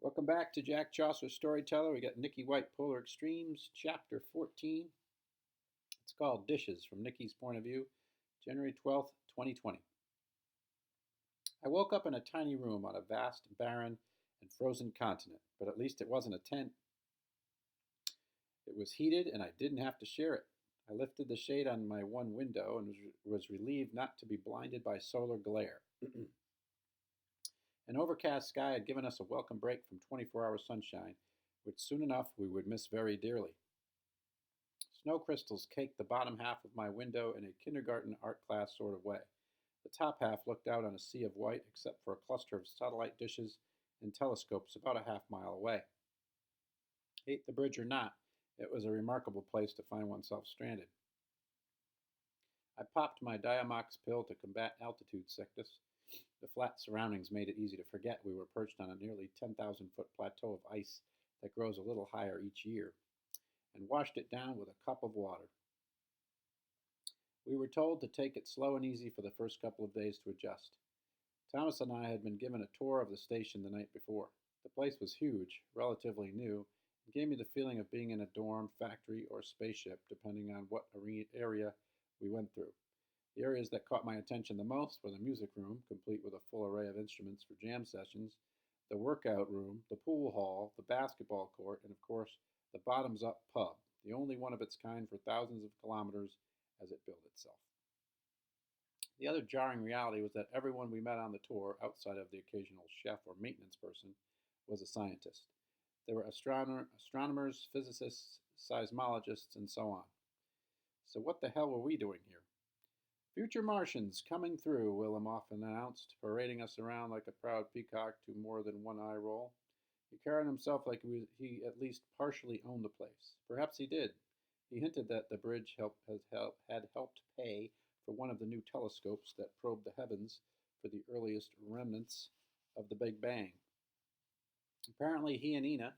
Welcome back to Jack Chaucer Storyteller. We got Nikki White, Polar Extremes, Chapter 14. It's called Dishes from Nikki's Point of View, January 12th, 2020. I woke up in a tiny room on a vast, barren, and frozen continent, but at least it wasn't a tent. It was heated and I didn't have to share it. I lifted the shade on my one window and was relieved not to be blinded by solar glare. An overcast sky had given us a welcome break from 24-hour sunshine, which soon enough we would miss very dearly. Snow crystals caked the bottom half of my window in a kindergarten art class sort of way. The top half looked out on a sea of white except for a cluster of satellite dishes and telescopes about a half mile away. Hate the bridge or not, it was a remarkable place to find oneself stranded. I popped my Diamox pill to combat altitude sickness. The flat surroundings made it easy to forget we were perched on a nearly 10,000-foot plateau of ice that grows a little higher each year, and washed it down with a cup of water. We were told to take it slow and easy for the first couple of days to adjust. Thomas and I had been given a tour of the station the night before. The place was huge, relatively new, and gave me the feeling of being in a dorm, factory, or spaceship, depending on what area we went through. The areas that caught my attention the most were the music room, complete with a full array of instruments for jam sessions, the workout room, the pool hall, the basketball court, and of course, the bottoms-up pub, the only one of its kind for thousands of kilometers as it billed itself. The other jarring reality was that everyone we met on the tour, outside of the occasional chef or maintenance person, was a scientist. There were astronomers, physicists, seismologists, and so on. So what the hell were we doing here? Future Martians coming through, Willem often announced, parading us around like a proud peacock to more than one eye roll. He carried himself like he at least partially owned the place. Perhaps he did. He hinted that the bridge had helped pay for one of the new telescopes that probed the heavens for the earliest remnants of the Big Bang. Apparently he and Ina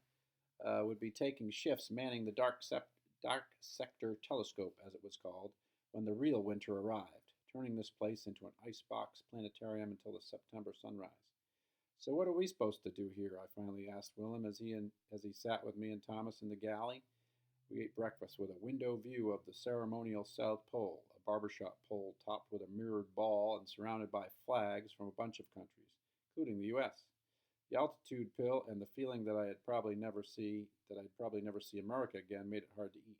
would be taking shifts manning the Dark Sector Telescope, as it was called, when the real winter arrived, turning this place into an icebox planetarium until the September sunrise. So what are we supposed to do here? I finally asked Willem as he sat with me and Thomas in the galley. We ate breakfast with a window view of the ceremonial South Pole, a barbershop pole topped with a mirrored ball and surrounded by flags from a bunch of countries, including the U.S. The altitude pill and the feeling that I'd probably never see America again made it hard to eat.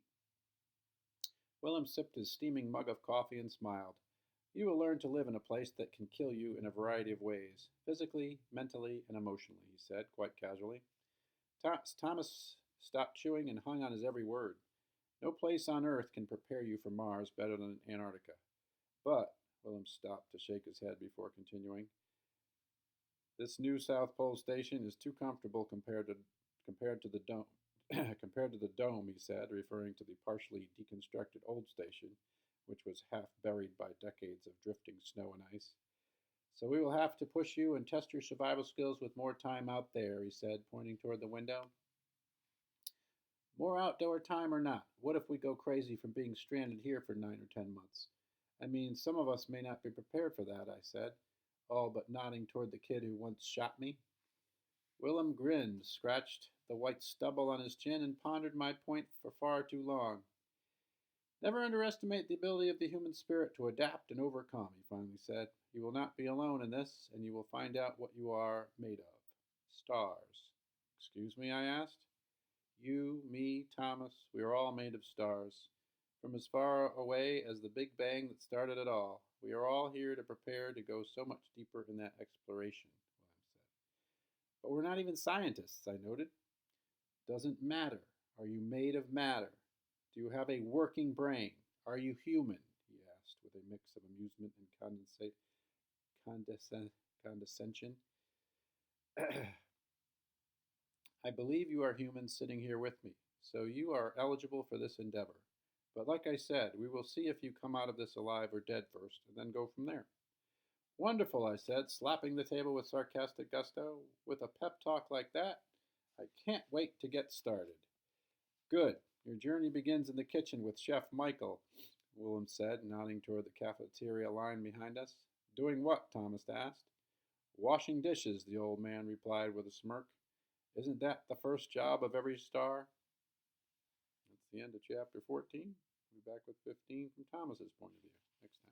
Willem sipped his steaming mug of coffee and smiled. You will learn to live in a place that can kill you in a variety of ways, physically, mentally, and emotionally, he said, quite casually. Thomas stopped chewing and hung on his every word. No place on Earth can prepare you for Mars better than Antarctica. But, Willem stopped to shake his head before continuing, this new South Pole station is too comfortable compared to the dome. Compared to the dome, he said, referring to the partially deconstructed old station, which was half buried by decades of drifting snow and ice. So we will have to push you and test your survival skills with more time out there, he said, pointing toward the window. More outdoor time or not, what if we go crazy from being stranded here for 9 or 10 months? I mean, some of us may not be prepared for that, I said, all but nodding toward the kid who once shot me. Willem grinned, scratched the white stubble on his chin, and pondered my point for far too long. Never underestimate the ability of the human spirit to adapt and overcome, he finally said. You will not be alone in this, and you will find out what you are made of. Stars. Excuse me, I asked. You, me, Thomas, we are all made of stars. From as far away as the Big Bang that started it all, we are all here to prepare to go so much deeper in that exploration, Willem said. But we're not even scientists, I noted. Doesn't matter. Are you made of matter? Do you have a working brain? Are you human? He asked with a mix of amusement and condescension. I believe you are human sitting here with me, so you are eligible for this endeavor. But like I said, we will see if you come out of this alive or dead first, and then go from there. Wonderful, I said, slapping the table with sarcastic gusto. With a pep talk like that, I can't wait to get started. Good. Your journey begins in the kitchen with Chef Michael, Willem said, nodding toward the cafeteria line behind us. Doing what? Thomas asked. Washing dishes, the old man replied with a smirk. Isn't that the first job of every star? That's the end of chapter 14. We'll be back with 15 from Thomas's point of view next time.